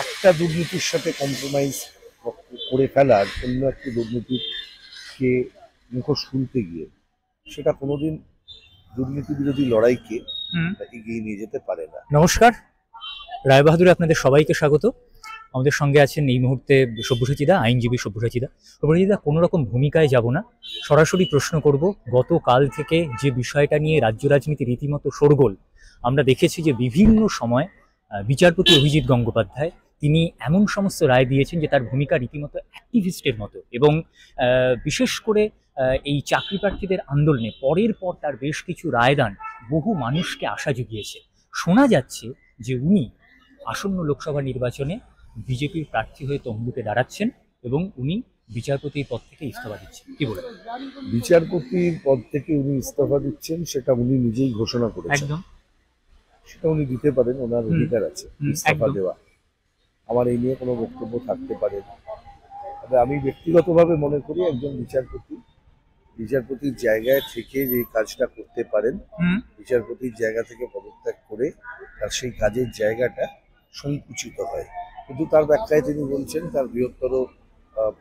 একটা দুর্নীতির সাথে কম্প্রোমাইজ করে ফেলার অন্য একটি দুর্নীতিকে মুখোশ খুলতে গিয়ে সেটা কোনোদিন দুর্নীতি বিরোধী লড়াইকে এগিয়ে নিয়ে যেতে পারে না। নমস্কার, রায়বাহাদুরে আপনাদের সবাইকে স্বাগত। আমাদের সঙ্গে আছেন এই মুহূর্তে সব্যসাচীদা, আইনজীবী সব্যসাচীদা। সব্যসাচীদা, কোনো রকম ভূমিকায় যাব না, সরাসরি প্রশ্ন করব। গতকাল থেকে যে বিষয়টা নিয়ে রাজ্য রাজনীতি রীতিমতো শোরগোল, আমরা দেখেছি যে বিভিন্ন সময় বিচারপতি অভিজিৎ গঙ্গোপাধ্যায় তিনি এমন সমস্ত রায় দিয়েছেন যে তার ভূমিকা রীতিমতো অ্যাক্টিভিস্টের মতো, এবং বিশেষ করে এই চাকরি প্রার্থীদের আন্দোলনে পরের পর তার বেশ কিছু রায়দান বহু মানুষকে আশা জুগিয়েছে। শোনা যাচ্ছে যে উনি আসন্ন লোকসভা নির্বাচনে বিজেপির প্রার্থী হয়ে তমলুকে দাঁড়াচ্ছেন এবং উনি বিচারপতির পদ থেকে ইস্তফা দিচ্ছেন। কি বলেন? বিচারপতির পদ থেকে উনি ইস্তফা দিচ্ছেন সেটা উনি নিজেই ঘোষণা করেছেন। একদম, সেটা উনি দিতে পারেন, ওনার অধিকার আছে ইস্তফা একদম। দেওয়া। আমার এই নিয়ে কোনো বক্তব্য থাকতে পারে না। তবে আমি ব্যক্তিগতভাবে মনে করি একজন বিচারপতির জায়গায় থেকে যে কাজটা করতে পারেন, বিচারপতির জায়গা থেকে পদত্যাগ করে তার সেই কাজের জায়গাটা সংকুচিত হয়। কিন্তু তার ব্যাখ্যায় তিনি বলছেন তার বৃহত্তর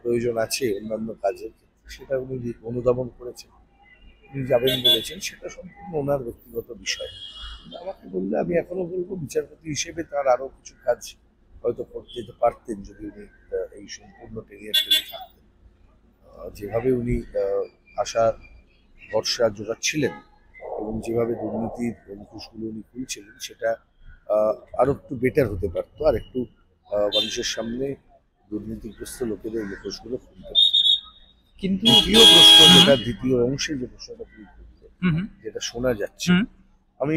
প্রয়োজন আছে অন্যান্য কাজের, সেটা উনি অনুধাবন করেছেন, উনি যাবেন বলেছেন, সেটা সম্পূর্ণ ওনার ব্যক্তিগত বিষয়। আমাকে বললে আমি এখনো বলবো বিচারপতি হিসেবে তার আরো কিছু কাজ হয়তো করতে যেতে পারতেন যদি উনি এই সম্পূর্ণ টেরিয়ার টেনে থাকতেন। যেভাবে উনি আশা ভরসা জোগাচ্ছিলেন এবং যেভাবে দুর্নীতির অঙ্কুশগুলো উনি খুলছিলেন, সেটা আরো একটু বেটার হতে পারতো, আর একটু মানুষের সামনে দুর্নীতিগ্রস্ত লোকেদের মুখোশগুলো খুলতে পারত। কিন্তু দ্বিতীয় প্রশ্ন, যেটা দ্বিতীয় অংশে যে প্রশ্নটা তুমি করলে, যেটা শোনা যাচ্ছে, আমি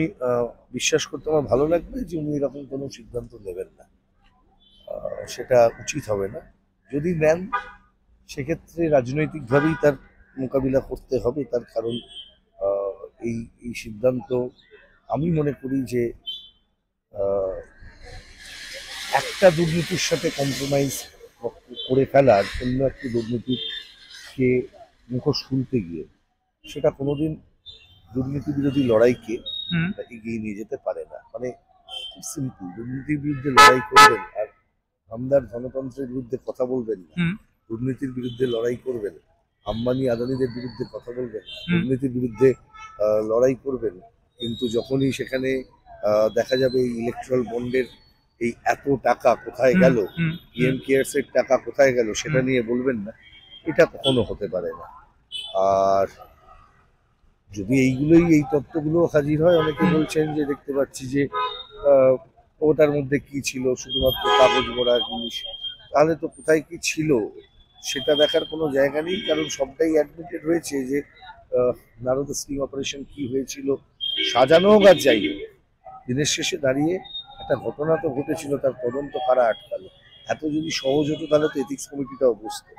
বিশ্বাস করতে আমার ভালো লাগবে যে উনি এরকম কোনো সিদ্ধান্ত নেবেন না, সেটা উচিত হবে না। যদি নেন সেক্ষেত্রে রাজনৈতিকভাবেই তার মোকাবিলা করতে হবে। তার কারণ এই এই সিদ্ধান্ত আমি মনে করি যে একটা দুর্নীতির সাথে কম্প্রোমাইজ করে ফেলার অন্য একটি দুর্নীতিকে মুখোশ খুলতে গিয়ে সেটা কোনোদিন দুর্নীতি বিরোধী লড়াইকে এগিয়ে নিয়ে যেতে পারে না। মানে খুব সিম্পল, দুর্নীতির বিরুদ্ধে লড়াই করবেন আর আমদার গণতন্ত্রের বিরুদ্ধে কথা বলবেন না, দুর্নীতির বিরুদ্ধে লড়াই করবেন, আম্বানি আদানিদের বিরুদ্ধে কথা বলবেন, দুর্নীতির বিরুদ্ধে লড়াই করবেন, কিন্তু যখনই সেখানে দেখা যাবে এই ইলেকট্রাল বন্ডের এই এত টাকা কোথায় গেল, পিএম কেয়ারস এর টাকা কোথায় গেল, সেটা নিয়ে বলবেন না, এটা কখনো হতে পারে না। আর যদি এই তত্ত্বগুলো হাজির হয়, অনেকে বলছেন যে দেখতে পাচ্ছি যে ওটার মধ্যে কি ছিল, শুধুমাত্র কাগজ ভরা জিনিস, তাহলে তো কোথায় কি ছিল সেটা দেখার কোনো জায়গা নেই, কারণ সবটাই অ্যাডমিটেড হয়েছে যে নারদ স্টিং অপারেশন কি হয়েছিল, সাজানো হোক আর যাই হোক, দিনের শেষে দাঁড়িয়ে একটা ঘটনা তো ঘটেছিল, তার তদন্ত কারা আটকালো। এত যদি সহজ হতো তাহলে তো এথিক্স কমিটিটাও বসতো।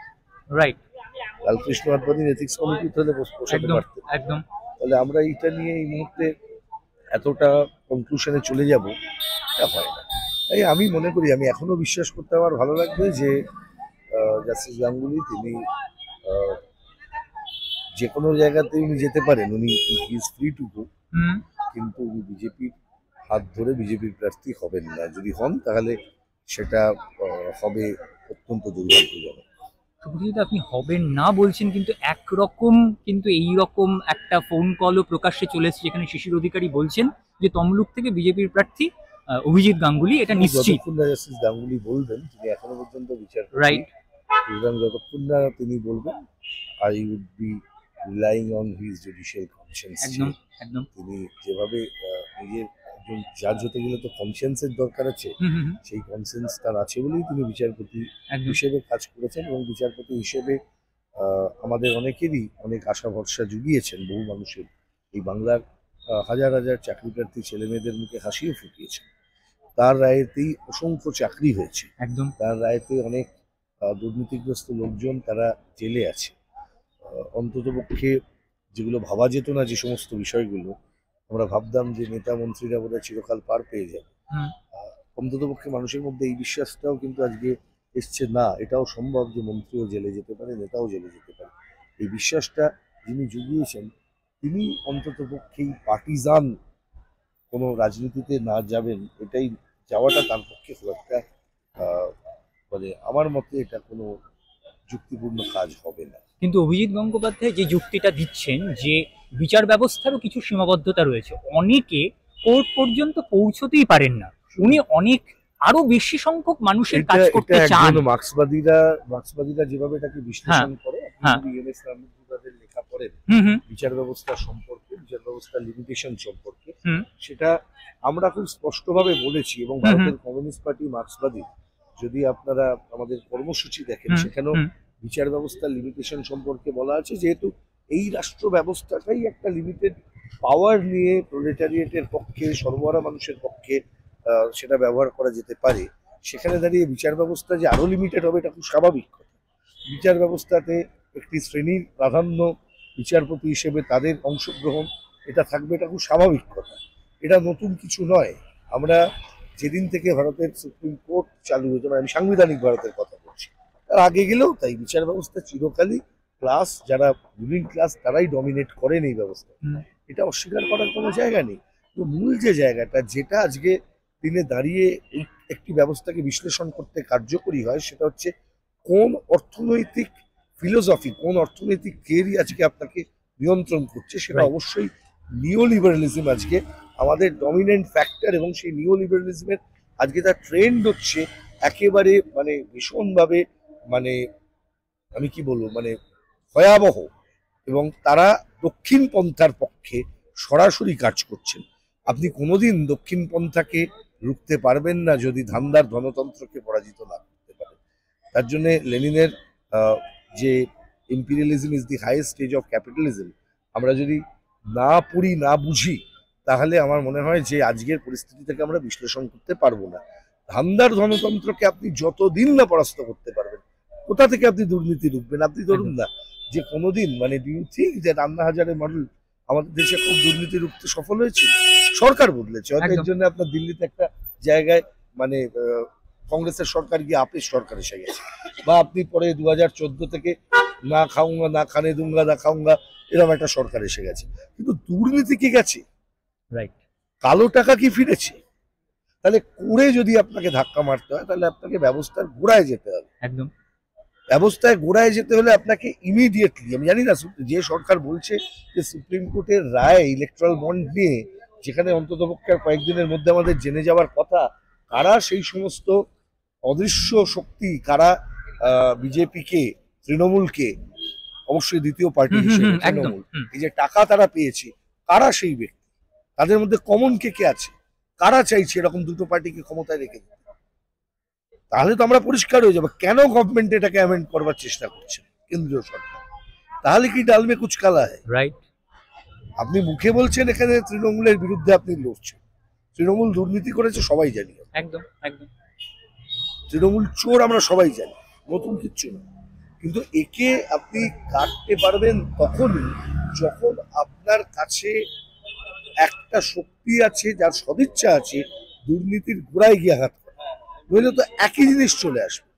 রাইট, লালকৃষ্ণ আদবানির এথিক্স কমিটি তাহলে বসাতে পারতেন। একদম। তাহলে আমরা এইটা নিয়ে এই মুহূর্তে এতটা কনক্লুশনে চলে যাব, এটা হয় না। তাই আমি মনে করি, আমি এখনো বিশ্বাস করতে আমার ভালো লাগবে যে জাস্টিস গাঙ্গুলি তিনি যে কোনো জায়গাতে উনি যেতে পারেন, উনি ইজ ফ্রি টু গো, কিন্তু উনি বিজেপির হাত ধরে বিজেপির প্রার্থী হবেন না। যদি হন তাহলে সেটা হবে অত্যন্ত দুর্ভাগ্যজনক। সুপ্রতিত, আপনি হবেন না বলছেন, কিন্তু একরকম কিন্তু এই রকম একটা ফোন কলও প্রকাশ্যে চলে এসেছে যেখানে শিশির অধিকারী বলছেন যে তমলুক থেকে বিজেপির প্রার্থী অভিজিৎ গাঙ্গুলি, এটা নিশ্চিত। যতক্ষণ না জাস্টিস গাঙ্গুলি বলবেন, তিনি এখনো পর্যন্ত বিচার রাইট, সুতরাং যতক্ষণ না তিনি বলবেন, I would be relying on his judicial conscience. একদম, একদম। তিনি যেভাবে নিজের একজন জাজ হতে গেলে তো কনসিয়েন্সের দরকার আছে, সেই কনসিয়েন্স তার আছে বলেই তিনি বিচারপতি হিসেবে কাজ করেছেন, এবং বিচারপতি হিসেবে আমাদের অনেকেরই অনেক আশা ভরসা জুগিয়েছেন, বহু মানুষের এই বাংলার হাজার হাজার চাকরি প্রার্থী ছেলে মেয়েদের মুখে হাসিও ফুটিয়েছেন। তার রায়েতেই অসংখ্য চাকরি হয়েছে, একদম। তার রায়েতে অনেক দুর্নীতিগ্রস্ত লোকজন তারা জেলে আছে। অন্ততপক্ষে যেগুলো ভাবা যেত না, যে সমস্ত বিষয়গুলো আমরা ভাবতাম যে নেতা মন্ত্রীরা বোধহয় চিরকাল পার পেয়ে যাবে, অন্ততপক্ষে মানুষের মধ্যে এই বিশ্বাসটাও কিন্তু আজকে এসছে, না এটাও সম্ভব যে মন্ত্রীও জেলে যেতে পারে, নেতাও জেলে যেতে পারে। এই বিশ্বাসটা যিনি জুগিয়েছেন, তিনি অন্ততপক্ষেই পার্টিজান কোনো রাজনীতিতে না যাবেন, এটাই যাওয়াটা তার পক্ষে খুব একটা মানে আমার মতে এটা কোনো যুক্তিপূর্ণ কাজ হবে না। কিন্তু অভিজিৎ গঙ্গোপাধ্যায় যে যুক্তিটা দিচ্ছেন যে বিচার ব্যবস্থারও কিছু সীমাবদ্ধতা রয়েছে, অনেকে কোর্ট পর্যন্ত পৌঁছতেই পারেন না, উনি অনেক আরো বেশি সংখ্যক মানুষের কাজ করতে চান। মার্ক্সবাদীরা যেভাবে এটাকে বিশ্লেষণ করে, আপনি হ্যাঁ। যদি এম এস রামচন্দ্রদের লেখা পড়েন হুম হুম বিচার ব্যবস্থা সম্পর্কে, বিচার ব্যবস্থার লিমিটেশন সম্পর্কে, হুম সেটা আমরা খুব স্পষ্টভাবে বলেছি। এবং ভারতের কমিউনিস্ট পার্টি মার্ক্সবাদী, যদি আপনারা আমাদের কর্মসূচি দেখেন, হুম, সেখানেও হুম, বিচার ব্যবস্থার লিমিটেশন সম্পর্কে বলা আছে, যেহেতু এই রাষ্ট্র ব্যবস্থাটাই একটা লিমিটেড পাওয়ার নিয়ে প্রোলেটারিয়েটের পক্ষে, সর্বহারা মানুষের পক্ষে সেটা ব্যবহার করা যেতে পারে, সেখানে দাঁড়িয়ে বিচার ব্যবস্থা যে আরো লিমিটেড হবে এটা খুব স্বাভাবিক কথা। বিচার ব্যবস্থাতে একটি শ্রেণীর প্রাধান্য, বিচারপতি হিসেবে তাদের অংশগ্রহণ, এটা থাকবে, এটা খুব স্বাভাবিক কথা। এটা নতুন কিছু নয়। আমরা যেদিন থেকে ভারতের সুপ্রিম কোর্ট চালু হয়েছে, মানে আমি সাংবিধানিক ভারতের কথা বলছি, তার আগে গেলেও তাই বিচার ব্যবস্থা চিরকালই ক্লাস, যারা রুলিং ক্লাস তারাই ডমিনেট করেন এই ব্যবস্থা। হুম। এটা অস্বীকার করার কোনো জায়গা নেই। তো মূল যে জায়গাটা, যেটা আজকে দিনে দাঁড়িয়ে এই একটি ব্যবস্থাকে বিশ্লেষণ করতে কার্যকরী হয়, সেটা হচ্ছে কোন অর্থনৈতিক ফিলোসফি, কোন অর্থনৈতিক থিওরি আজকে আপনাকে নিয়ন্ত্রণ করছে। সেটা Right. অবশ্যই নিওলিবারালিজম আজকে আমাদের ডমিনেন্ট ফ্যাক্টর, এবং সেই নিওলিবারালিজমের আজকে তার ট্রেন্ড হচ্ছে একেবারে মানে ভীষণভাবে, মানে আমি কি বলবো, মানে ভয়াবহ। এবং তারা দক্ষিণ পন্থার পক্ষে সরাসরি কাজ করছেন। আপনি কোনোদিন দক্ষিণ পন্থাকে রুখতে পারবেন না যদি ধান্দার ধনতন্ত্রকে পরাজিত না করতে পারেন। তার জন্য লেনিনের যে imperialism is the highest stage of capitalism, আমরা যদি না পড়ি, না বুঝি, তাহলে আমার মনে হয় যে আজকের পরিস্থিতি থেকে আমরা বিশ্লেষণ করতে পারবো না। ধান্দার ধনতন্ত্রকে আপনি যতদিন না পরাস্ত করতে পারবেন, কোথা থেকে আপনি দুর্নীতি রুখবেন? আপনি ধরুন না যে কোনোদিন, মানে ডু ইউ থিঙ্ক যে আন্না হাজারের মডেল আমাদের দেশে খুব দুর্নীতি রুখতে সফল হয়েছে? সরকার বদলেছে, হয়তো এর একদম। জন্য আপনার দিল্লিতে একটা জায়গায় মানে কংগ্রেসের সরকার গিয়ে আপের সরকার এসে গেছে, বা আপনি পরে 2014 থেকে না খাউঙ্গা না খানে দুঙ্গা না খাউঙ্গা এরকম একটা সরকার এসে গেছে। কিন্তু দুর্নীতি কি গেছে? রাইট। কালো টাকা কি ফিরেছে? তাহলে করে যদি আপনাকে ধাক্কা মারতে হয়, তাহলে আপনাকে ব্যবস্থার গোড়ায় যেতে হবে। একদম। ব্যবস্থায় গোড়ায় যেতে হলে আপনাকে ইমিডিয়েটলি, আমি জানি না যে সরকার বলছে যে সুপ্রিম কোর্টের রায় ইলেকট্রাল বন্ড নিয়ে, যেখানে অন্ততপক্ষে আর কয়েকদিনের মধ্যে আমাদের জেনে যাওয়ার কথা, কারা সেই সমস্ত অদৃশ্য শক্তি, কারা বিজেপিকে, তৃণমূলকে, অবশ্যই দ্বিতীয় পার্টি হিসেবে একদম। তৃণমূল, এই যে টাকা তারা পেয়েছে, কারা সেই ব্যক্তি, তাদের মধ্যে কমন কে কে আছে, কারা চাইছে এরকম দুটো পার্টিকে ক্ষমতায় রেখে দিতে? তাহলে তো আমরা পরিষ্কার হয়ে যাবো কেন গভর্নমেন্ট এটাকে অ্যামেন্ড করবার চেষ্টা করছে, কেন্দ্রীয় সরকার। তাহলে কি ডালমে কুচ কালা হয়? রাইট। আপনি মুখে বলছেন এখানে তৃণমূলের বিরুদ্ধে আপনি লড়ছেন, তৃণমূল দুর্নীতি করেছে সবাই জানি, একদম একদম। তৃণমূল চোর আমরা সবাই জানি, নতুন কিচ্ছু না। কিন্তু একে আপনি কাটতে পারবেন তখনই যখন আপনার কাছে একটা শক্তি আছে, যার সদিচ্ছা আছে দুর্নীতির গোড়ায় গিয়ে আঘাত করা, নইলে তো একই জিনিস চলে আসবে।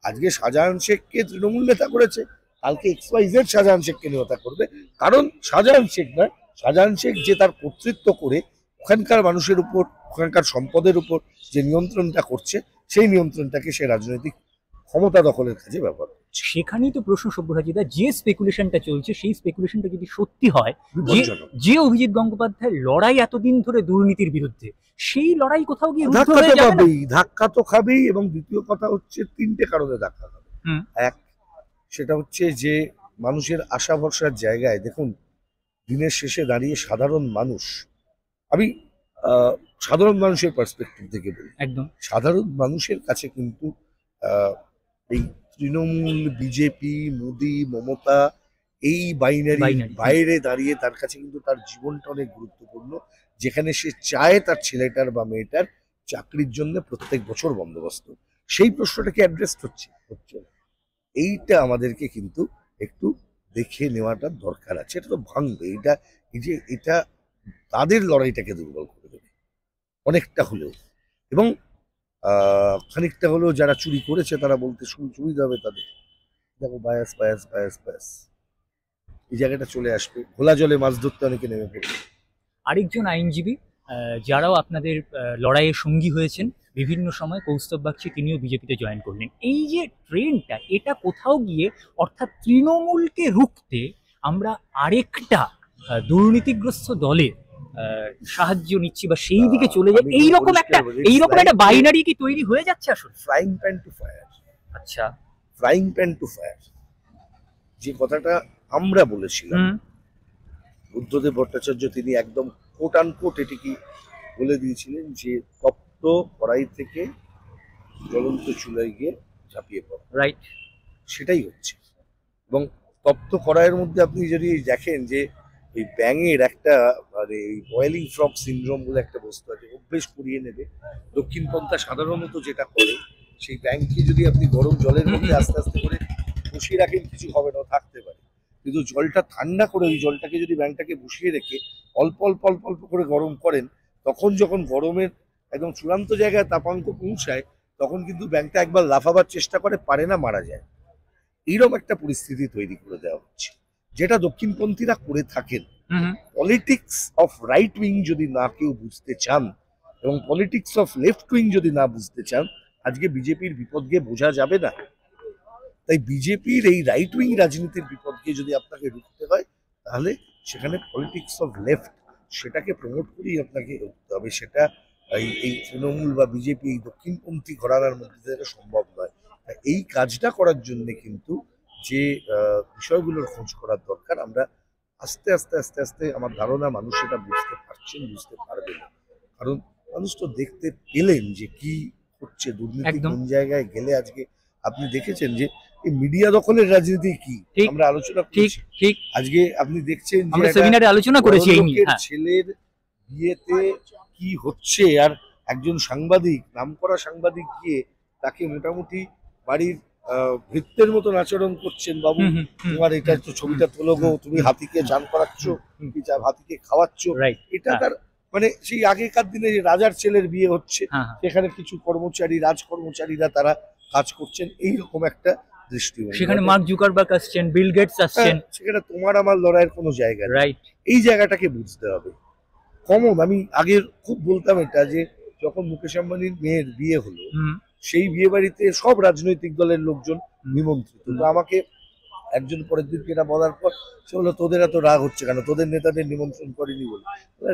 আজকে শাহজাহান শেখকে তৃণমূল নেতা করেছে, কালকে XYZ শাহজাহান শেখকে নেতা করবে। কারণ শাহজাহান শেখ নয়, শাহজাহান শেখ যে তার কর্তৃত্ব করে ওখানকার মানুষের উপর, ওখানকার সম্পদের উপর যে নিয়ন্ত্রণটা করছে, সেই নিয়ন্ত্রণটাকে সে রাজনৈতিক ক্ষমতা দখলের কাজে ব্যবহার করছে। সেখানেই তো প্রশ্ন সব্যসাচীদা, যে স্পেকুলেশনটা চলছে সেই স্পেকুলেশনটা যদি সত্যি হয়, যে বিপজ্জনক। যে অভিজিৎ গঙ্গোপাধ্যায় লড়াই এতদিন ধরে দুর্নীতির বিরুদ্ধে, সেই লড়াই কোথাও গিয়ে রুদ্ধ ধাক্কা তো হয়ে যাবে না? পাবেই, ধাক্কা তো খাবেই। এবং দ্বিতীয় কথা হচ্ছে, তিনটে কারণে ধাক্কা খাবে। হুম। এক, সেটা হচ্ছে যে মানুষের আশা ভরসার জায়গায়, দেখুন দিনের শেষে দাঁড়িয়ে সাধারণ মানুষ, আমি সাধারণ মানুষের পার্সপেক্টিভ থেকে বলি, একদম। সাধারণ মানুষের কাছে কিন্তু আহ, এই তৃণমূল, বিজেপি, মোদি, মমতা, এই বাইনারি Binary, বাইরে দাঁড়িয়ে তার কাছে কিন্তু তার জীবনটা অনেক গুরুত্বপূর্ণ, যেখানে সে চায় তার ছেলেটার বা মেয়েটার চাকরির জন্য প্রত্যেক বছর বন্দোবস্ত। সেই প্রশ্নটাকে অ্যাড্রেস হচ্ছে না। এইটা আমাদেরকে কিন্তু একটু দেখে নেওয়াটা দরকার আছে। এটা তো ভাঙবে, এটা এই যে এটা তাদের লড়াইটাকে দুর্বল করে দেবে অনেকটা হলেও। এবং খানিকটা হলেও যারা চুরি করেছে তারা বলতে সুবিধা হবে তাদের, দেখো বায়াস বায়াস বায়াস বায়াস, এই জায়গাটা চলে আসবে। ঘোলা জলে মাছ ধরতে অনেকে নেমে পড়বে। আরেকজন আইনজীবী যারাও আপনাদের লড়াইয়ে সঙ্গী হয়েছেন বিভিন্ন সময়, কৌস্তব বাগচি তিনিও বিজেপিতে জয়েন করলেন। এই যে ট্রেন্ডটা, এটা কোথাও গিয়ে অর্থাৎ তৃণমূলকে রুখতে আমরা আরেকটা দুর্নীতিগ্রস্ত দলের সাহায্য নিচ্ছি বা সেই দিকে চলে যায়, এইরকম একটা বাইনারি কি তৈরি হয়ে যাচ্ছে আসলে? Frying pan to fire. আচ্ছা, ফ্রাইং প্যান টু ফায়ার যে কথাটা আমরা বলেছিলাম, বুদ্ধদেব ভট্টাচার্য তিনি একদম কোট আনকোট এটিকে বলে দিয়েছিলেন যে তপ্ত কড়াই থেকে জ্বলন্ত চুলায় গিয়ে ঝাঁপিয়ে পড়া। রাইট। সেটাই হচ্ছে। এবং তপ্ত কড়াইয়ের মধ্যে আপনি যদি দেখেন যে এই ব্যাঙের একটা মানে এই বয়েলিং ফ্রগ সিনড্রোম বলে একটা বস্তু আছে, অভ্যেস করিয়ে নেবে। দক্ষিণপন্থা সাধারণত যেটা করে, সেই ব্যাঙকে যদি আপনি গরম জলের মধ্যে আস্তে আস্তে করে বসিয়ে রাখেন কিছু হবে না, থাকতে পারে। কিন্তু জলটা ঠান্ডা করে ওই জলটাকে যদি ব্যাঙটাকে বসিয়ে রেখে অল্প অল্প অল্প অল্প করে গরম করেন, তখন যখন গরমের একদম চূড়ান্ত জায়গায় তাপাঙ্ক পৌঁছায়, তখন কিন্তু ব্যাঙটা একবার লাফাবার চেষ্টা করে, পারে না, মারা যায়। এইরকম একটা পরিস্থিতি তৈরি করে দেওয়া হচ্ছে, যেটা দক্ষিণপন্থীরা করে থাকেন। পলিটিক্স অফ রাইট উইং যদি না কেউ বুঝতে চান এবং পলিটিক্স অফ লেফট উইং যদি না বুঝতে চান, আজকে বিজেপির বিপদকে বোঝা যাবে না। তাই বিজেপির এই রাইট উইং রাজনীতির বিপদকে যদি আপনাকে রুখতে হয়, তাহলে সেখানে পলিটিক্স অফ লেফট সেটাকে প্রমোট করেই আপনাকে রুখতে হবে। সেটা এই তৃণমূল বা বিজেপি এই দক্ষিণপন্থী ঘরানার মধ্যে থেকে সম্ভব নয়। তাই এই কাজটা করার জন্য কিন্তু যে বিষয়গুলোর খোঁজ করার দরকার, আমরা আস্তে আস্তে আস্তে আস্তে আমার ধারণা মানুষ সেটা বুঝতে পারছেন, বুঝতে পারবে না। কারণ মানুষ তো দেখতে পেলেন যে কি হচ্ছে, দুর্নীতি কোন জায়গায় গেলে। আজকে আপনি দেখেছেন যে এই মিডিয়া দখলের রাজনীতি কি আমরা আলোচনা করছি। ঠিক আজকে আপনি দেখছেন যে আমরা সেমিনারে আলোচনা করেছি এই নিয়ে। ছেলের বিয়েতে কি হচ্ছে, আর একজন সাংবাদিক, নামকরা সাংবাদিক গিয়ে তাকে মোটামুটি বাড়ির ভৃত্যের মতন আচরণ করছেন। বাবু, তোমার এটা তো ছবিটা তোলো গো, তুমি হাতিকে চান করাচ্ছ, হাতিকে খাওয়াচ্ছ। এটা তার মানে সেই আগেকার দিনে যে রাজার ছেলের বিয়ে হচ্ছে, সেখানে কিছু কর্মচারী, রাজকর্মচারীরা তারা কাজ করছেন, এইরকম একটা দৃষ্টিভঙ্গি। সেখানে মার্ক জুকারবার্গ আসছেন, বিল গেটস আসছেন, সেখানে তোমার আমার লড়াইয়ের কোনো জায়গা নেই। এই জায়গাটাকে বুঝতে হবে। কমন আমি আগের খুব বলতাম এটা, যে যখন মুকেশ আম্বানির মেয়ের বিয়ে হলো, সেই বিয়ে বাড়িতে সব রাজনৈতিক দলের লোকজন নিমন্ত্রিত। তো আমাকে একজন পরের দিনকে এটা বলার পর সে বললো, তোদের এত রাগ হচ্ছে কেন, তোদের নেতাদের নিমন্ত্রণ করেনি বলে।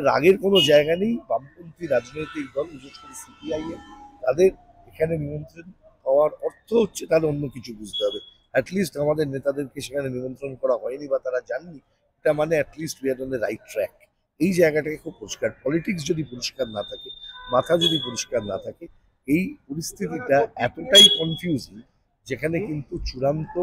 রাগের কোনো জায়গা নেই। বামপন্থী রাজনৈতিক দল, বিশেষ করে সিপিআইএম, তাদের এখানে নিমন্ত্রণ পাওয়ার অর্থ হচ্ছে তাহলে অন্য কিছু বুঝতে হবে। অ্যাটলিস্ট আমাদের নেতাদেরকে সেখানে নিমন্ত্রণ করা হয়নি বা তারা জাননি, এটা মানে at least we are on the right track. এই জায়গাটাকে খুব পরিষ্কার। পলিটিক্স যদি পরিষ্কার না থাকে, মাথা যদি পরিষ্কার না থাকে, এই পরিস্থিতিটা এতটাই কনফিউজিং, যেখানে কিন্তু চূড়ান্ত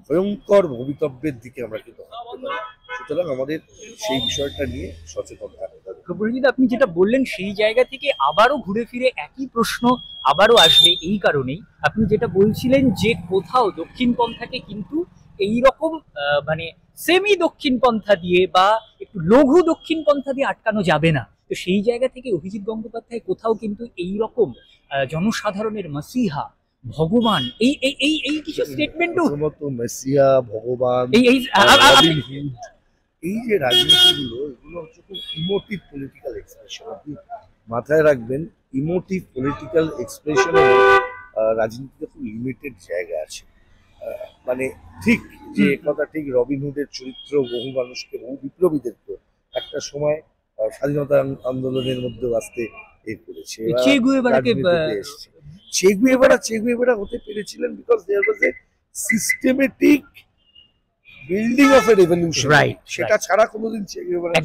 ভয়ঙ্কর ভবিতব্যের দিকে আমরা কিন্তু হাঁটতে পারি। সুতরাং আমাদের সেই বিষয়টা নিয়ে সচেতন থাকতে হবে। আপনি যেটা বললেন সেই জায়গা থেকে আবারও ঘুরে ফিরে একই প্রশ্ন আবারও আসবে, এই কারণেই আপনি যেটা বলছিলেন যে কোথাও দক্ষিণপন্থাকে কিন্তু এইরকম মানে সেমি দক্ষিণপন্থা দিয়ে বা একটু লঘু দক্ষিণপন্থা দিয়ে আটকানো যাবে না। তো সেই জায়গা থেকে অভিজিৎ গঙ্গোপাধ্যায় কোথাও কিন্তু এইরকম জনসাধারণের মাসিহা, ভগবান, এই এই এই এই কিছু স্টেটমেন্টও, মেসিয়া, ভগবান, এই যে রাজনীতিগুলো, এগুলো হচ্ছে খুব ইমোটিভ পলিটিক্যাল এক্সপ্রেশন। আপনি মাথায় রাখবেন, ইমোটিভ পলিটিক্যাল এক্সপ্রেশনের রাজনীতিতে খুব লিমিটেড জায়গা আছে। মানে ঠিক যে কথা ঠিক, রবিনহুডের চরিত্র বহু মানুষকে, বহু বিপ্লবীদেরকে একটা সময় স্বাধীনতা আন্দোলনের মধ্যে আসতে করেছে। চে গুয়েভারা হতে পেরেছিলেন because there was a systematic building of a revolution. সেটা ছাড়া কোনোদিন চে গুয়েভারা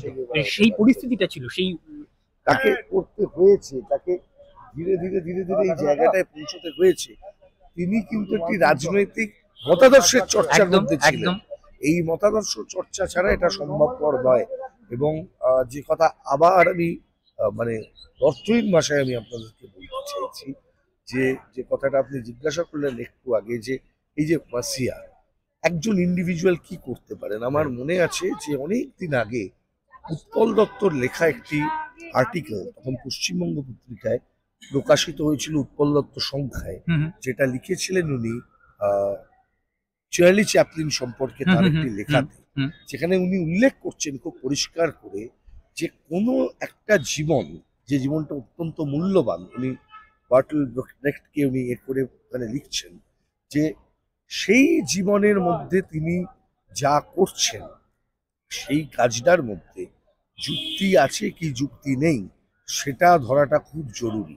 সেই পরিস্থিতিটা ছিল, সেই তাকে করতে হয়েছে, তাকে ধীরে ধীরে ধীরে ধীরে এই জায়গাটায় পৌঁছতে হয়েছে। তিনি কিন্তু একটি রাজনৈতিক মতাদর্শের চর্চার মধ্যে ছিলেন। এই মতাদর্শ চর্চা ছাড়া এটা সম্ভবপর নয়। এবং যে কথা আবার আমি মানে অর্থহীন ভাষায় আমি আপনাদেরকে বলতে চাইছি, যে কথাটা আপনি জিজ্ঞাসা করলেন একটু আগে, যে এই যে মাসিয়া একজন ইন্ডিভিজুয়াল কি করতে পারেন। আমার মনে আছে যে অনেক দিন আগে উৎপল দত্তর লেখা একটি আর্টিকেল তখন পশ্চিমবঙ্গ পত্রিকায় প্রকাশিত হয়েছিল, উৎপল দত্ত সংখ্যায়, যেটা লিখেছিলেন উনি চার্লি চ্যাপলিন সম্পর্কে তার একটি লেখাতে, যেখানে উনি উল্লেখ করছেন খুব পরিষ্কার করে যে কোনো একটা জীবন, যে জীবনটা অত্যন্ত মূল্যবান, উনি বার্টল ব্রেখটকে উনি এ করে মানে লিখছেন যে সেই জীবনের মধ্যে তিনি যা করছেন সেই কাজটার মধ্যে যুক্তি আছে কি যুক্তি নেই সেটা ধরাটা খুব জরুরি।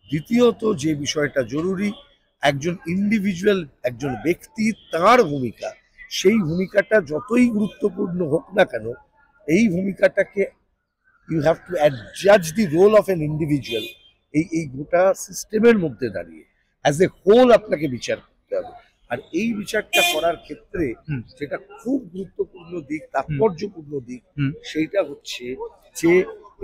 দ্বিতীয়ত যে বিষয়টা জরুরি, একজন ইন্ডিভিজুয়াল, একজন ব্যক্তি, তার ভূমিকা, সেই ভূমিকাটা যতই গুরুত্বপূর্ণ হোক না কেন, এই ভূমিকাটাকে ইউ হ্যাভ টু জাজ the role of an individual. এই গোটা সিস্টেমের মধ্যে দাঁড়িয়ে অ্যাজ এ হোল আপনাকে বিচার করতে হবে। আর এই বিচারটা করার ক্ষেত্রে হুম। যেটা খুব গুরুত্বপূর্ণ দিক, তাৎপর্যপূর্ণ দিক, হুম। সেইটা হচ্ছে যে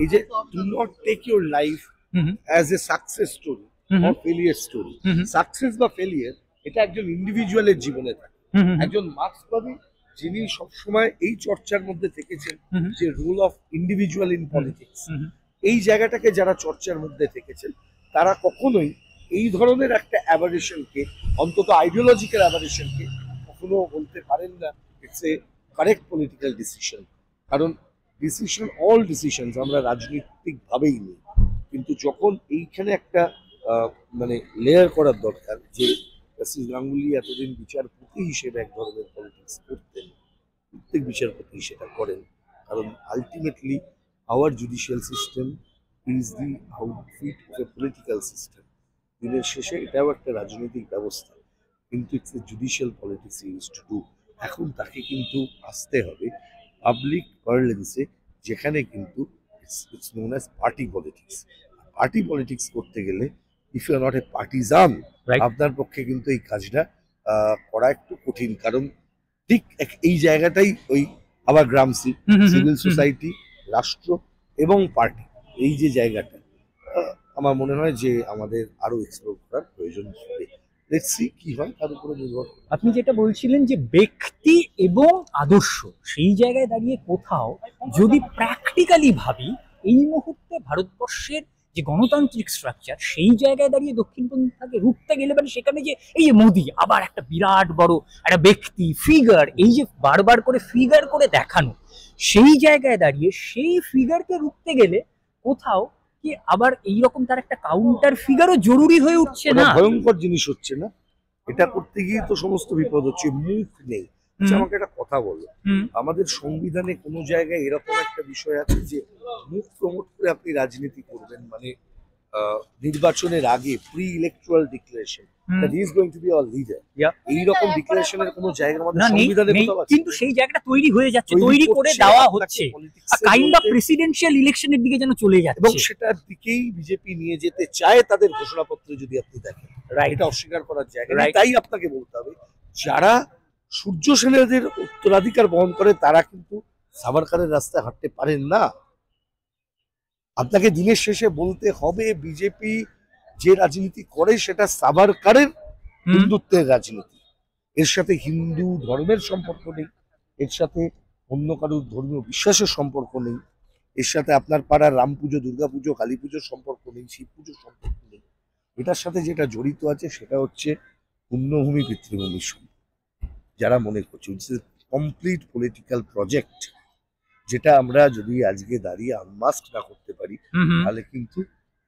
এই যে do not take your life hmm. As a success story hmm. Or failure story. Hmm. Success বা ফেলিয়ার এটা একজন ইন্ডিভিজুয়ালের জীবনে থাকে। হুম। একজন মার্ক্সবাদী যিনি সবসময় এই চর্চার মধ্যে থেকেছেন হুম। যে role of individual in politics, হুম। এই জায়গাটাকে যারা চর্চার মধ্যে থেকেছেন তারা কখনোই এই ধরনের একটা অ্যাবারেশনকে, অন্তত আইডিওলজিক্যাল অ্যাবারেশনকে কখনো বলতে পারেন না it's a correct political decision. কারণ ডিসিশন, অল ডিসিশনস আমরা রাজনৈতিকভাবেই নিই, কিন্তু যখন এইখানে একটা মানে লেয়ার করার দরকার যে জাস্টিস গাঙ্গুলি এতদিন বিচারপতি হিসেবে এক ধরনের পলিটিক্স করতেন, প্রত্যেক বিচারপতি সেটা করেন, কারণ ultimately our judicial system is the outfit of a political system. দিনের শেষে এটাও একটা রাজনৈতিক ব্যবস্থা, কিন্তু it's a judicial politics use to do. এখন তাকে কিন্তু আসতে হবে পাবলিক পার্লেন্সে, যেখানে কিন্তু it's known as party politics. Party politics করতে গেলে if you are not a partisan, Right. আপনার পক্ষে কিন্তু এই কাজটা করা একটু কঠিন। কারণ ঠিক এই জায়গাটাই ওই আবার গ্রামসি, সিভিল সোসাইটি, রাষ্ট্র এবং পার্টি, এই যে জায়গাটা আমার মনে হয় যে আমাদের আরো এক্সপ্লোর করার প্রয়োজন হবে। লেটস সি কি হয়, তার উপরে নির্ভর করে। আপনি যেটা বলছিলেন যে ব্যক্তি এবং আদর্শ, সেই জায়গায় দাঁড়িয়ে কোথাও যদি প্র্যাকটিক্যালি ভাবি, এই মুহূর্তে ভারতবর্ষের যে গণতান্ত্রিক স্ট্রাকচার, সেই জায়গায় দাঁড়িয়ে দক্ষিণপন্থাকে রুখতে গেলে মানে সেখানে যে এই যে মোদি আবার একটা বিরাট বড় একটা ব্যক্তি ফিগার, এই যে বারবার করে ফিগার করে দেখানো, সেই জায়গায় দাঁড়িয়ে সেই ফিগারকে রুখতে গেলে কোথাও কি আবার এইরকম তার একটা কাউন্টার ফিগারও জরুরি হয়ে উঠছে ওটা না? ভয়ঙ্কর জিনিস হচ্ছে না, এটা করতে গিয়ে তো সমস্ত বিপদ হচ্ছে। মুখ নেই। আচ্ছা, আমাকে একটা কথা বলো, আমাদের সংবিধানে কোনো জায়গায় এরকম একটা বিষয় আছে যে মুখ প্রমোট করে আপনি রাজনীতি করবেন, মানে নির্বাচনের আগে pre electoral declaration that he is going to B hour leader, এইরকম ডিক্লারেশনের কোনো জায়গা আমাদের না, নেই, সংবিধানে নেই, কোথাও আছে? কিন্তু সেই জায়গাটা তৈরি হয়ে যাচ্ছে, তৈরি তৈরি করে করছে, দেওয়া আপনাকে হচ্ছে, politics এর কাইন্ড অফ মধ্যে- প্রেসিডেন্সিয়াল ইলেকশনের দিকে যেন চলে এবং যাচ্ছে। সেটার দিকেই বিজেপি নিয়ে যেতে চায় তাদের ঘোষণাপত্রে, যদি আপনি দেখেন। রাইট। এটা অস্বীকার করার জায়গা নেই। Right. তাই আপনাকে বলতে হবে, যারা সূর্য সেনেদের উত্তরাধিকার বহন করে তারা কিন্তু সাভারকারের রাস্তায় হাঁটতে পারেন না। আপনাকে দিনের শেষে বলতে হবে বিজেপি যে রাজনীতি করে সেটা সাভারকারের হিন্দুত্বের রাজনীতি। এর সাথে হিন্দু ধর্মের সম্পর্ক নেই, এর সাথে অন্য কারোর ধর্মীয় বিশ্বাসের সম্পর্ক নেই, এর সাথে আপনার পাড়ার রাম পুজো, দুর্গা পুজো, কালী পুজোর সম্পর্ক নেই, শিব পুজোর সম্পর্ক নেই। এটার সাথে যেটা জড়িত আছে সেটা হচ্ছে পুণ্যভূমি, পিতৃভূমির সঙ্গে। যারা মনে করছে it's a complete political project, যেটা আমরা যদি আজকে দাঁড়িয়ে আনমাস্ক না করতে পারি, তাহলে কিন্তু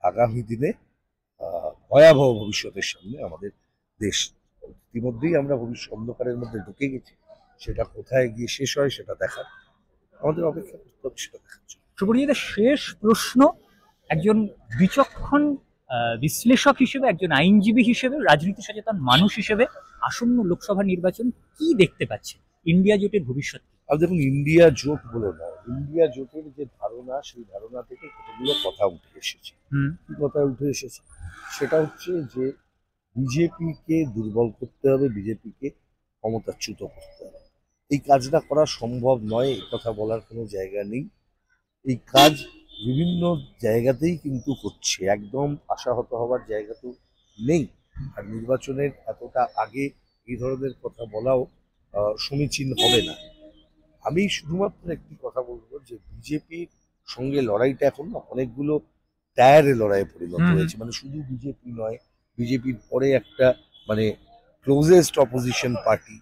আগামী দিনে ভয়াবহ ভবিষ্যতের সামনে আমাদের দেশ। ইতিমধ্যেই আমরা ভবিষ্যৎ অন্ধকারের মধ্যে ঢুকে গেছি, সেটা কোথায় গিয়ে শেষ হয় সেটা দেখার আমাদের অপেক্ষা করতে হবে, সেটা দেখার জন্য। সুব্রজিতের শেষ প্রশ্ন, একজন বিচক্ষণ বিশ্লেষক হিসেবে, একজন আইনজীবী হিসেবে, রাজনীতি সচেতন মানুষ হিসেবে আসন্ন লোকসভা নির্বাচন কি দেখতে পাচ্ছে? ইন্ডিয়া জোটের ভবিষ্যৎ কি? আর দেখুন, ইন্ডিয়া জোট বলে না, ইন্ডিয়া জোটের যে ধারণা, সেই ধারণা থেকে কতগুলো কথা উঠে এসেছে। কি কথা উঠে এসেছে? সেটা হচ্ছে যে বিজেপিকে দুর্বল করতে হবে, বিজেপিকে ক্ষমতাচ্যুত করতে হবে। এই কাজটা করা সম্ভব নয়, এই কথা বলার কোনো জায়গা নেই। এই কাজ বিভিন্ন জায়গাতেই কিন্তু হচ্ছে, একদম আশাহত হওয়ার জায়গা তো নেই। আর নির্বাচনের এতটা আগে এই ধরনের কথা বলাও সমীচীন হবে না। আমি শুধুমাত্র একটি কথা বলবো যে বিজেপির সঙ্গে লড়াইটা এখন না অনেকগুলো টায়ারে লড়াইয়ে পরিণত হয়েছে। মানে শুধু বিজেপি নয়, বিজেপির পরে একটা মানে ক্লোজেস্ট অপোজিশন পার্টি,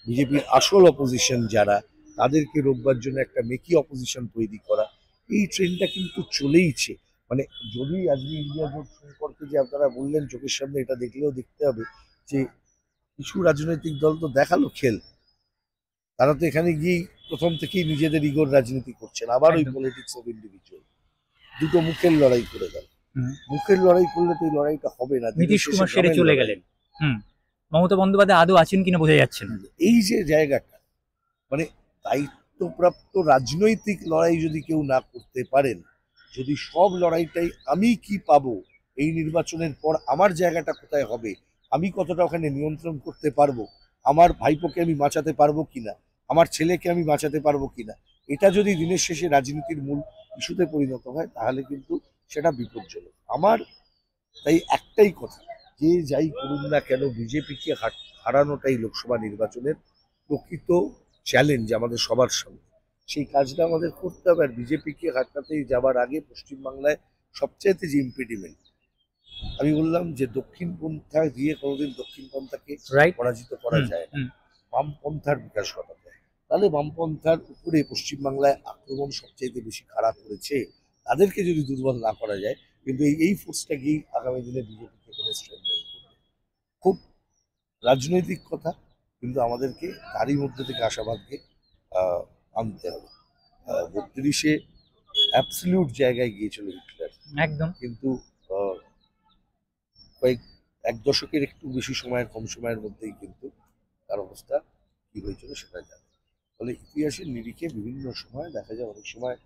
বিজেপির আসল অপোজিশন যারা, তাদেরকে রোববার জন্য একটা মেকি অপোজিশন তৈরি করা, এই ট্রেনটা কিন্তু চলেইছে। মানে যদি আজকে ইন্ডিয়া জোট সম্পর্কে যে আপনারা বললেন, চোখের সামনে এটা দেখলেও দেখতে হবে যে কিছু রাজনৈতিক দল তো দেখালো খেল। তারা তো এখানে গিয়েই প্রথম থেকেই নিজেদের ইগোর রাজনীতি করছেন, আবার ওই একদম। পলিটিক্স অফ ইন্ডিভিজুয়াল, দুটো মুখের লড়াই করে গেল। হুম। মুখের লড়াই করলে তো এই লড়াইটা হবে না, দিনের নীতিশ শেষে কুমার সেরে গ্রামের চলে লড়াই। গেলেন। হুম। মমতা বন্দ্যোপাধ্যায় আদৌ আছেন কিনা বোঝা যাচ্ছে না। এই যে জায়গাটা, মানে দায়িত্বপ্রাপ্ত রাজনৈতিক লড়াই যদি কেউ না করতে পারেন, যদি সব লড়াইটাই আমি কি পাবো, এই নির্বাচনের পর আমার জায়গাটা কোথায় হবে, আমি কতটা ওখানে নিয়ন্ত্রণ করতে পারবো, আমার ভাইপোকে আমি বাঁচাতে পারবো কিনা, আমার ছেলেকে আমি বাঁচাতে পারবো কিনা, এটা যদি দিনের শেষে রাজনীতির মূল ইস্যুতে পরিণত হয়, তাহলে কিন্তু সেটা বিপজ্জনক। আমার তাই একটাই কথা, যে যাই করুন না কেন বিজেপিকে হারানোটাই লোকসভা নির্বাচনের প্রকৃত চ্যালেঞ্জ আমাদের সবার সামনে। সেই কাজটা আমাদের করতে হবে। আর বিজেপিকে হারাতে যাবার আগে পশ্চিমবাংলায় সবচাইতে যে ইম্পিডিমেন্ট, আমি বললাম যে দক্ষিণপন্থা দিয়ে কোনোদিন দক্ষিণপন্থাকে রাইট। পরাজিত করা যায় না, হুম। বামপন্থার বিকাশ ঘটাতে হয়। তাহলে বামপন্থার উপরে পশ্চিমবাংলায় আক্রমণ সবচাইতে বেশি খারাপ করেছে, তাদেরকে যদি দুর্বল না করা যায়, কিন্তু এই ফোর্সটা গিয়েই আগামী দিনে বিজেপিকে এখানে স্ট্রেংথেন করবে। খুব রাজনৈতিক কথা, কিন্তু আমাদেরকে তারই মধ্যে থেকে আশাবাদকে আহ, আনতে হবে। 32-এ অ্যাবসলিউট জায়গায় গিয়েছিল হিটলার, একদম। কিন্তু আহ, কয়েক এক দশকের একটু বেশি সময়ের কম সময়ের মধ্যেই কিন্তু তার অবস্থা কি হয়েছিল সেটা জানে। ফলে ইতিহাসের নিরিখে বিভিন্ন সময় দেখা যায়, অনেক সময়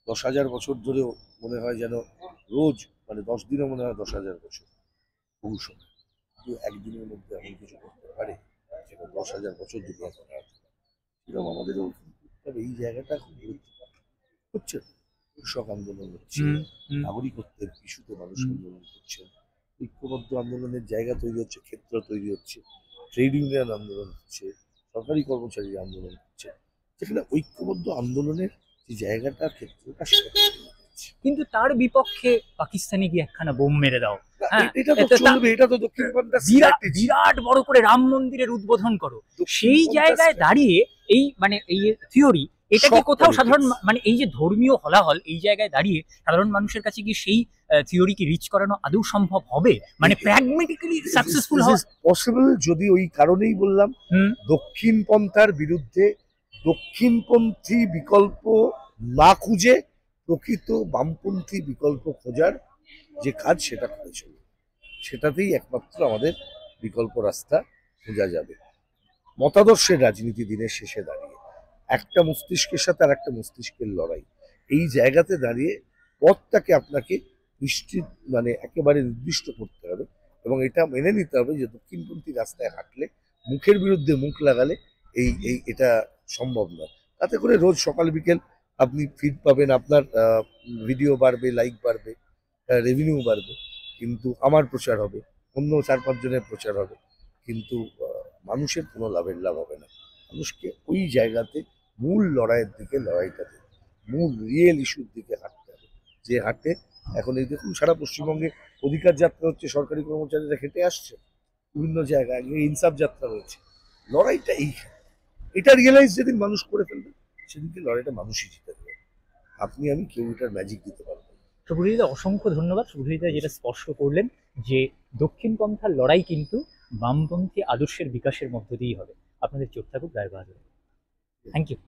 10,000 বছর ধরেও মনে হয় যেন রোজ, মানে 10 দিনও মনে হয় 10,000 বছর, বহু সময়। কিন্তু একদিনের মধ্যে এমন কিছু করতে পারে যেটা 10,000 বছর দুনিয়া করা এরকম আমাদেরও করতে হবে। এই জায়গাটা খুব গুরুত্বপূর্ণ হচ্ছে। কৃষক আন্দোলন হচ্ছে, হুম। হুম। নাগরিকত্বের ইস্যুতে মানুষ হুম। আন্দোলন করছে, ঐক্যবদ্ধ আন্দোলনের জায়গা তৈরি হচ্ছে, ক্ষেত্র তৈরি হচ্ছে, ট্রেড ইউনিয়ন আন্দোলন হচ্ছে, সরকারি কর্মচারী আন্দোলন হচ্ছে, যেখানে ঐক্যবদ্ধ আন্দোলনের যে জায়গাটা, ক্ষেত্রটা, সেটা তৈরি হচ্ছে। কিন্তু তার বিপক্ষে পাকিস্তানে গিয়ে একখানা বোম মেরে দাও। না, হ্যাঁ। এটা তো চলবে, এটা তো দক্ষিণপন্থার বিরাট strategy। বিরাট বড় করে রাম মন্দিরের উদ্বোধন করো। সেই দক্ষিণপন্থার জায়গায় strategy। দাঁড়িয়ে এই মানে এই থিওরি, এটা কি Shock কোথাও politics। সাধারণ মানে এই যে ধর্মীয় হলাহল, এই জায়গায় দাঁড়িয়ে সাধারণ মানুষের কাছে কি সেই থিওরি কি রিচ করানো আদৌ সম্ভব হবে, মানে প্র্যাগমেটিক্যালি সাকসেসফুল This হবে? is possible, যদি ওই কারণেই বললাম, হুম। দক্ষিণপন্থার বিরুদ্ধে দক্ষিণপন্থী বিকল্প না খুঁজে প্রকৃত বামপন্থী বিকল্প খোঁজার যে কাজ, সেটা করেছিল, সেটাতেই একমাত্র আমাদের বিকল্প রাস্তা খোঁজা যাবে। মতাদর্শের রাজনীতি দিনের শেষে দাঁড়িয়ে একটা মস্তিষ্কের সাথে আর একটা মস্তিষ্কের লড়াই, এই জায়গাতে দাঁড়িয়ে পথটাকে আপনাকে নিশ্চিত, মানে একেবারে নির্দিষ্ট করতে হবে, এবং এটা মেনে নিতে হবে যে দক্ষিণপন্থী রাস্তায় হাঁটলে, মুখের বিরুদ্ধে মুখ লাগালে এটা সম্ভব নয়। তাতে করে রোজ সকাল বিকেল আপনি ফিড পাবেন, আপনার ভিডিও বাড়বে, লাইক বাড়বে, রেভিনিউ বাড়বে, কিন্তু আমার প্রচার হবে, অন্য 4-5 জনের প্রচার হবে, কিন্তু মানুষের কোনো লাভ হবে না। মানুষকে ওই জায়গাতে মূল লড়াইয়ের দিকে, লড়াইটাতে মূল রিয়েল ইস্যুর দিকে হাঁটতে হবে। যে হাঁটে, এখন এই দেখুন সারা পশ্চিমবঙ্গে অধিকার যাত্রা হচ্ছে, সরকারি কর্মচারীরা হেঁটে আসছে বিভিন্ন জায়গায়, আগে ইনসাফ যাত্রা রয়েছে, লড়াইটা এইখানে। এটা রিয়েলাইজ যেদিন মানুষ করে ফেলবে, সেদিনকে লড়াইটা মানুষই জিতে দেবে। আপনি আমি কেউ এটার ম্যাজিক দিতে পারবো না। শুভজিৎদা অসংখ্য ধন্যবাদ। শুভজিৎদা যেটা স্পষ্ট করলেন যে দক্ষিণপন্থার লড়াই কিন্তু বামপন্থী আদর্শের বিকাশের মধ্য দিয়েই হবে। আপনাদের চোখ থাকুক রায় বাহাদুর। Thank you.